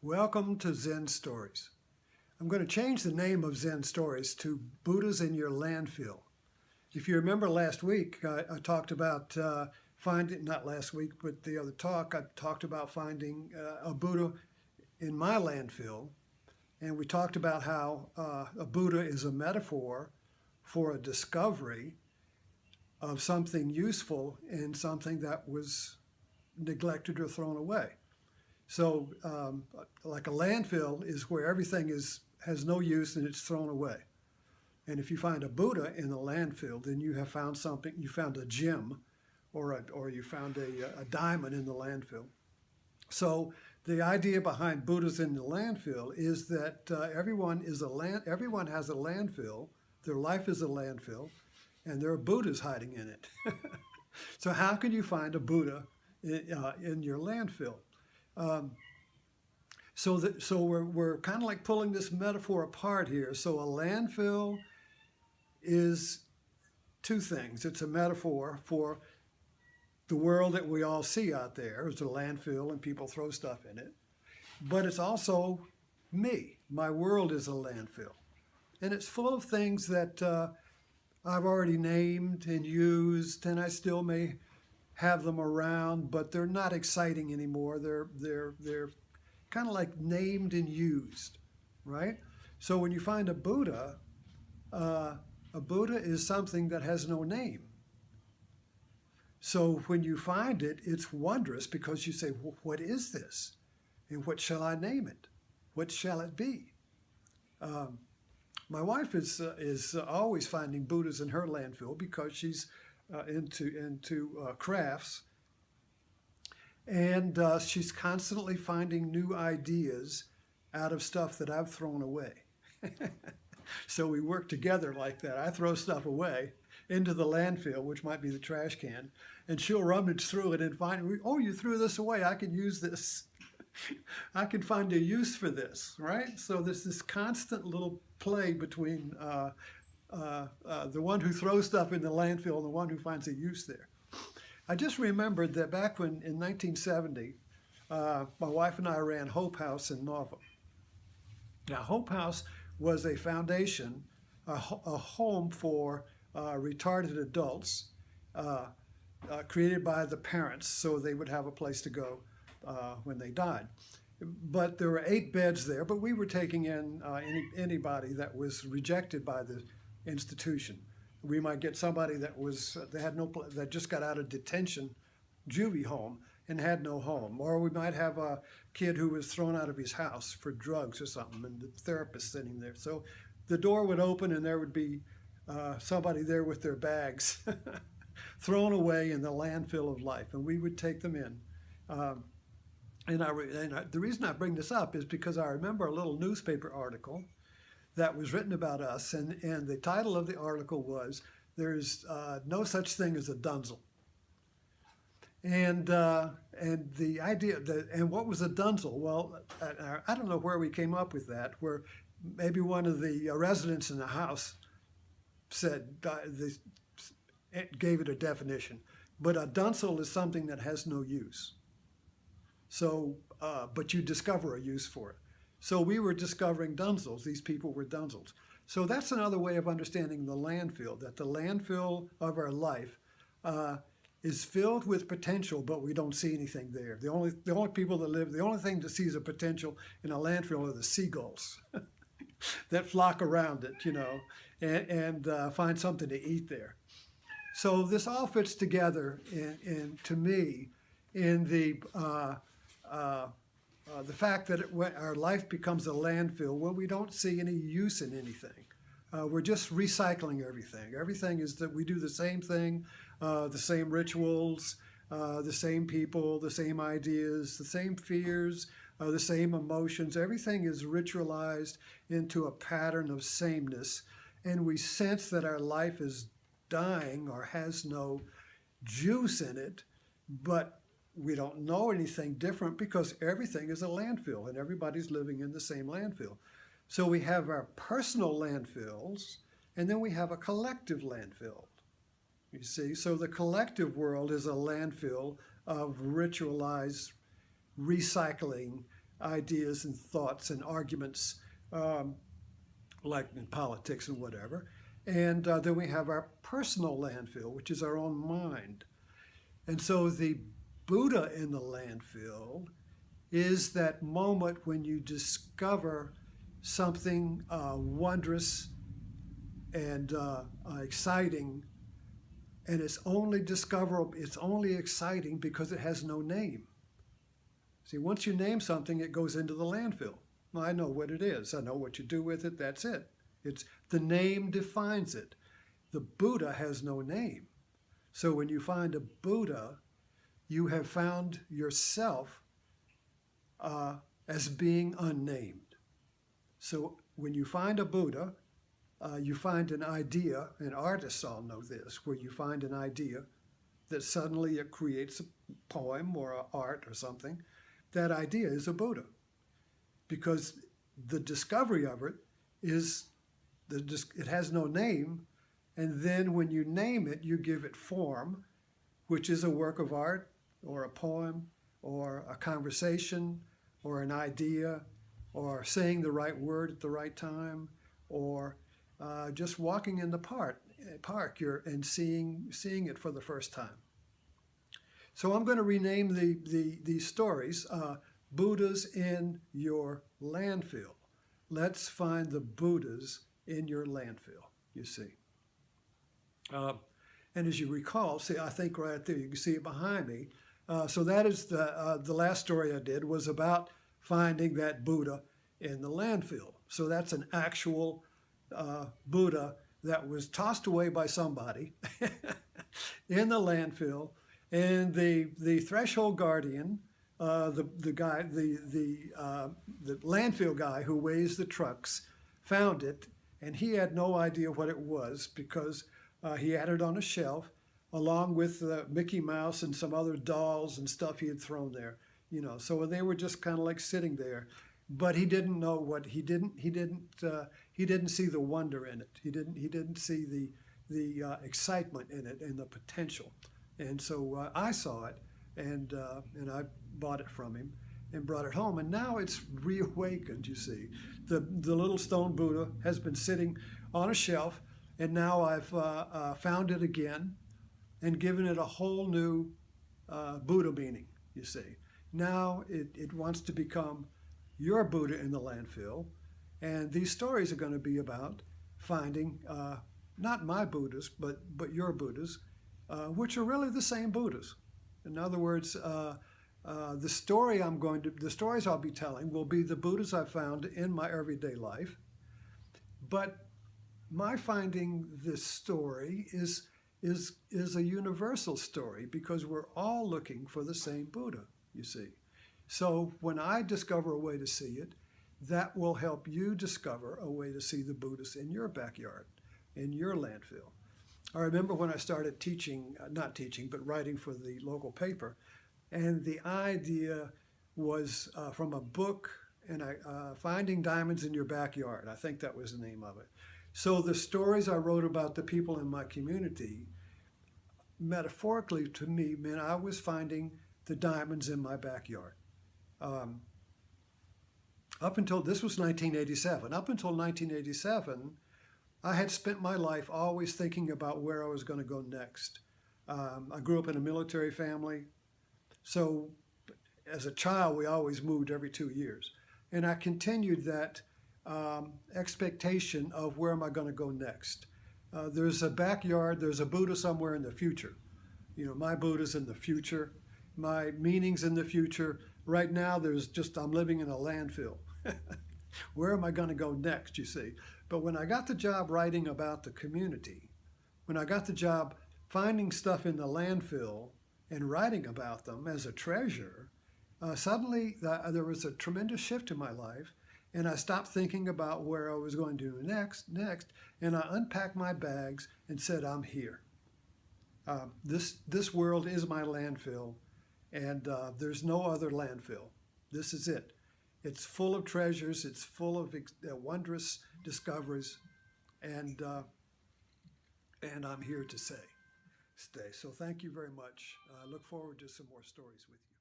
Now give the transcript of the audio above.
Welcome to Zen Stories. I'm going to change the name of Zen Stories to Buddhas in Your Landfill. If you remember last week, I talked about finding, not last week, but the other talk, I talked about finding a Buddha in my landfill. And we talked about how a Buddha is a metaphor for a discovery of something useful in something that was neglected or thrown away. So like a landfill is where everything has no use and it's thrown away. And if you find a Buddha in a landfill, then you have found something, you found a gem or you found a diamond in the landfill. So the idea behind Buddhas in the landfill is that everyone has a landfill, their life is a landfill, and there are Buddhas hiding in it. So how can you find a Buddha in your landfill? So we're kind of like pulling this metaphor apart here. So a landfill is two things. It's a metaphor for the world that we all see out there. It's a landfill and people throw stuff in it. But it's also me. My world is a landfill. And it's full of things that I've already named and used, and I still may have them around, but they're not exciting anymore. They're kind of like named and used, right? So when you find a Buddha is something that has no name. So when you find it, it's wondrous because you say, well, what is this? And what shall I name it? What shall it be? My wife is always finding Buddhas in her landfill because she's into crafts, and she's constantly finding new ideas out of stuff that I've thrown away. So we work together like that. I throw stuff away into the landfill, which might be the trash can, and she'll rummage through it and find, oh, you threw this away, I can use this. I can find a use for this, right? So there's this constant little play between the one who throws stuff in the landfill and the one who finds a use there. I just remembered that back when, in 1970, my wife and I ran Hope House in Norfolk. Now, Hope House was a foundation, a home for retarded adults created by the parents so they would have a place to go when they died. But there were 8 beds there, but we were taking in anybody that was rejected by the institution. We might get somebody that that just got out of detention, juvie home, and had no home. Or we might have a kid who was thrown out of his house for drugs or something, and the therapist sitting there. So the door would open and there would be somebody there with their bags thrown away in the landfill of life, and we would take them in. The reason I bring this up is because I remember a little newspaper article that was written about us, and the title of the article was, "There's no such thing as a dunzel." And the idea and what was a dunzel? Well, I don't know where we came up with that. Where maybe one of the residents in the house said gave it a definition. But a dunzel is something that has no use. So, but you discover a use for it. So we were discovering dunzels. These people were dunzels. So that's another way of understanding the landfill, that the landfill of our life is filled with potential, but we don't see anything there. The only people that live, the only thing that sees a potential in a landfill are the seagulls that flock around it, and find something to eat there. So this all fits together to me in the fact that our life becomes a landfill when we don't see any use in anything. We're just recycling everything. Everything is that we do the same thing, the same rituals, the same people, the same ideas, the same fears, the same emotions. Everything is ritualized into a pattern of sameness, and we sense that our life is dying or has no juice in it, but we don't know anything different because everything is a landfill and everybody's living in the same landfill. So we have our personal landfills, and then we have a collective landfill. You see, so the collective world is a landfill of ritualized recycling ideas and thoughts and arguments, like in politics and whatever. And then we have our personal landfill, which is our own mind. And so the Buddha in the landfill is that moment when you discover something wondrous and exciting, and it's only discoverable, it's only exciting because it has no name. See, once you name something, it goes into the landfill. Well, I know what it is. I know what you do with it. That's it. It's the name defines it. The Buddha has no name. So when you find a Buddha, you have found yourself as being unnamed. So when you find a Buddha, you find an idea, and artists all know this, where you find an idea that suddenly it creates a poem or an art or something. That idea is a Buddha, because the discovery of it is, it has no name, and then when you name it, you give it form, which is a work of art or a poem or a conversation or an idea or saying the right word at the right time or just walking in the park and seeing it for the first time. So I'm going to rename these stories Buddhas in your landfill. Let's find the Buddhas in your landfill, you see. And as you recall, see, I think right there, you can see it behind me. So that is the last story I did was about finding that Buddha in the landfill. So that's an actual Buddha that was tossed away by somebody in the landfill. And the threshold guardian, the landfill guy who weighs the trucks, found it, and he had no idea what it was because he had it on a shelf along with Mickey Mouse and some other dolls and stuff he had thrown there, you know. So they were just kind of like sitting there, but he didn't know what he didn't see the wonder in it. He didn't see the excitement in it and the potential. And so I saw it, and I bought it from him and brought it home. And now it's reawakened, you see. The little stone Buddha has been sitting on a shelf, and now I've found it again and given it a whole new Buddha meaning, you see. Now it wants to become your Buddha in the landfill. And these stories are going to be about finding not my Buddhas, but your Buddhas, which are really the same Buddhas. In other words, the stories I'll be telling will be the Buddhas I found in my everyday life. But my finding this story is a universal story because we're all looking for the same Buddha, you see. So when I discover a way to see it, that will help you discover a way to see the Buddhas in your backyard, in your landfill. I remember when I started teaching, not teaching, but writing for the local paper, and the idea was from a book, and Finding Diamonds in Your Backyard. I think that was the name of it. So the stories I wrote about the people in my community, metaphorically to me, meant I was finding the diamonds in my backyard. Up until, this was 1987, up until 1987, I had spent my life always thinking about where I was going to go next. I grew up in a military family, so as a child, we always moved every 2 years. And I continued that expectation of where am I going to go next. There's a backyard, there's a Buddha somewhere in the future. You know, my Buddha's in the future, my meaning's in the future. Right now, I'm living in a landfill. Where am I going to go next, you see? But when I got the job writing about the community, when I got the job finding stuff in the landfill and writing about them as a treasure, suddenly there was a tremendous shift in my life, and I stopped thinking about where I was going to do next, and I unpacked my bags and said, I'm here. This world is my landfill, and there's no other landfill. This is it. It's full of treasures. It's full of wondrous discoveries, and I'm here to stay. So thank you very much. I look forward to some more stories with you.